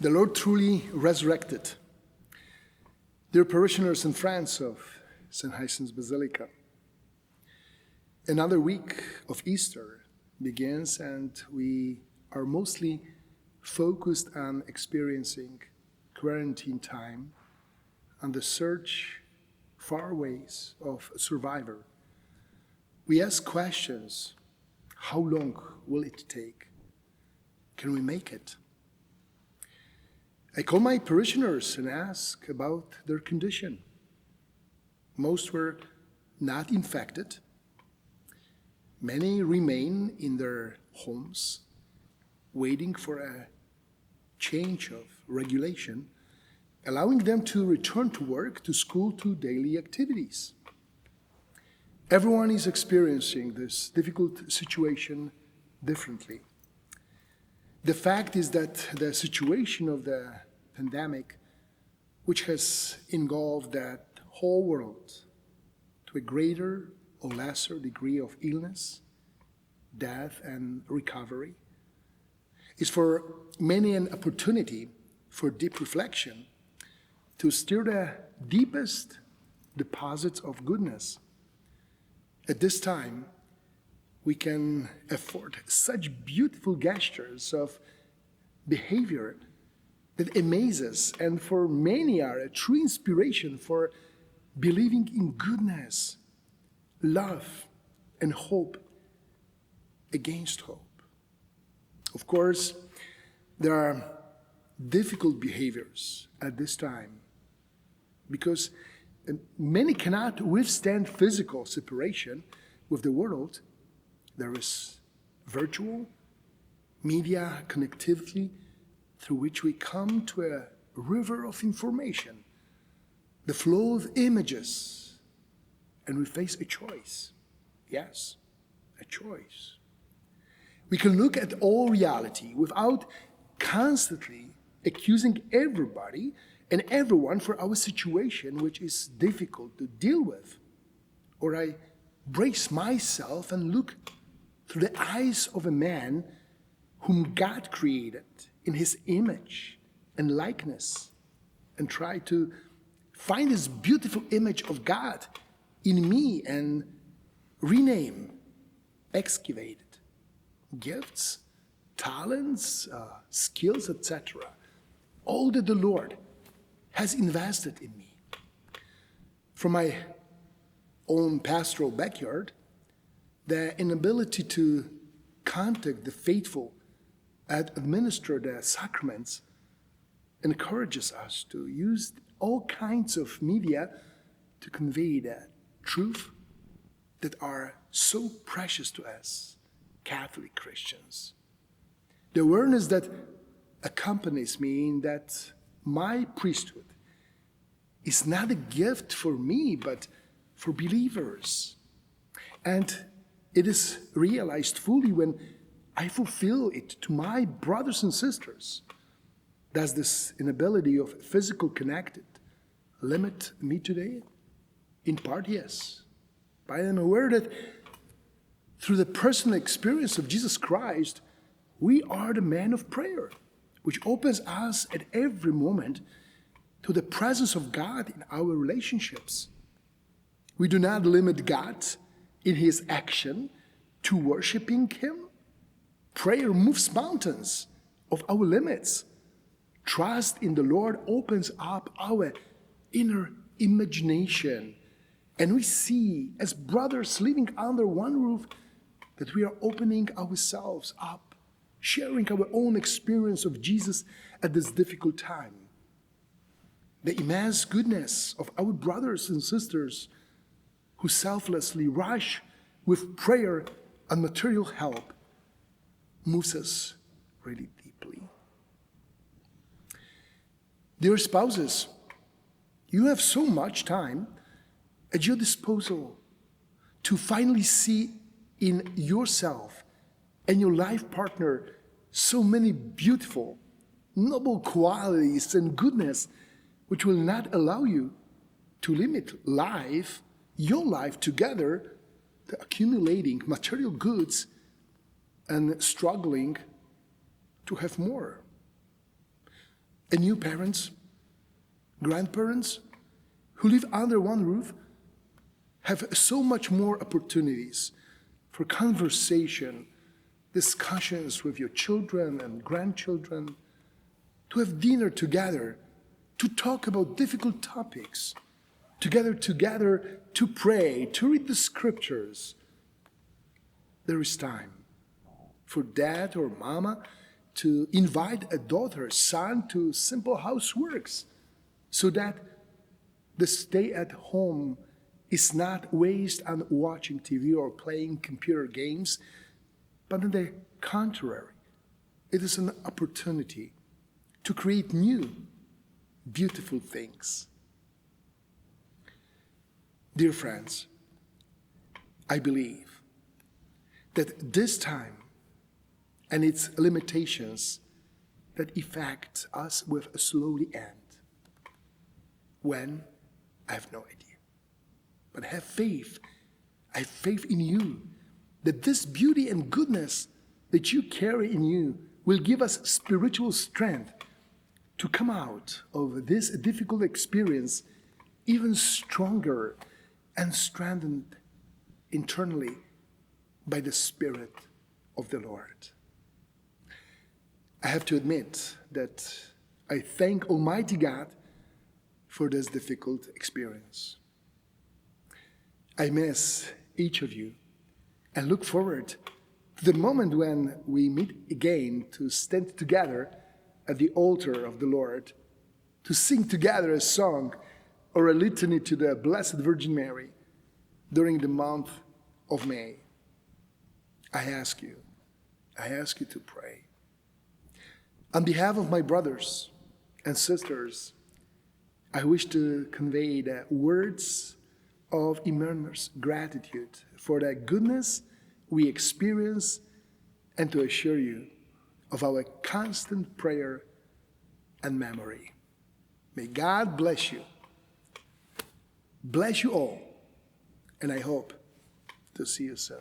The Lord truly resurrected. Dear parishioners and friends of St. Hyacinth's Basilica, another week of Easter begins, and we are mostly focused on experiencing quarantine time and the search for ways of survival. We ask questions: how long will it take? Can we make it? I call my parishioners and ask about their condition. Most were not infected. Many remain in their homes, waiting for a change of regulation, allowing them to return to work, to school, to daily activities. Everyone is experiencing this difficult situation differently. The fact is that the situation of the pandemic, which has engulfed that whole world to a greater or lesser degree of illness, death, and recovery, is for many an opportunity for deep reflection to stir the deepest deposits of goodness. At this time, we can afford such beautiful gestures of behavior that amaze us, and for many are a true inspiration for believing in goodness, love, and hope against hope. Of course, there are difficult behaviors at this time because many cannot withstand physical separation with the world. There is virtual media connectivity through which we come to a river of information, the flow of images, and we face a choice. Yes, a choice. We can look at all reality without constantly accusing everybody and everyone for our situation, which is difficult to deal with. Or I brace myself and look through the eyes of a man whom God created in his image and likeness, and try to find this beautiful image of God in me and rename, excavate it. Gifts, talents, skills, etc. All that the Lord has invested in me. From my own pastoral backyard, the inability to contact the faithful and administer the sacraments encourages us to use all kinds of media to convey the truth that are so precious to us, Catholic Christians. The awareness that accompanies me in that my priesthood is not a gift for me, but for believers. And it is realized fully when I fulfill it to my brothers and sisters. Does this inability of physical connected limit me today? In part, yes. But I am aware that through the personal experience of Jesus Christ, we are the man of prayer, which opens us at every moment to the presence of God in our relationships. We do not limit God in his action to worshiping him. Prayer moves mountains of our limits. Trust in the Lord opens up our inner imagination, and we see, as brothers living under one roof, that we are opening ourselves up, sharing our own experience of Jesus at this difficult time. The immense goodness of our brothers and sisters who selflessly rush with prayer and material help moves us really deeply. Dear spouses, you have so much time at your disposal to finally see in yourself and your life partner so many beautiful, noble qualities and goodness which will not allow you to limit your life together, to accumulating material goods and struggling to have more. And new parents, grandparents who live under one roof have so much more opportunities for conversation, discussions with your children and grandchildren, to have dinner together, to talk about difficult topics, together to pray, to read the scriptures. There is time for dad or mama to invite a daughter, son to simple houseworks, so that the stay at home is not wasted on watching TV or playing computer games, but on the contrary, it is an opportunity to create new, beautiful things. Dear friends, I believe that this time and its limitations that affect us will slowly end. When? I have no idea. But have faith. I have faith in you that this beauty and goodness that you carry in you will give us spiritual strength to come out of this difficult experience even stronger and strengthened internally by the Spirit of the Lord. I have to admit that I thank Almighty God for this difficult experience. I miss each of you and look forward to the moment when we meet again to stand together at the altar of the Lord, to sing together a song or a litany to the Blessed Virgin Mary during the month of May. I ask you to pray. On behalf of my brothers and sisters, I wish to convey the words of immense gratitude for the goodness we experience and to assure you of our constant prayer and memory. May God bless you all, and I hope to see you soon.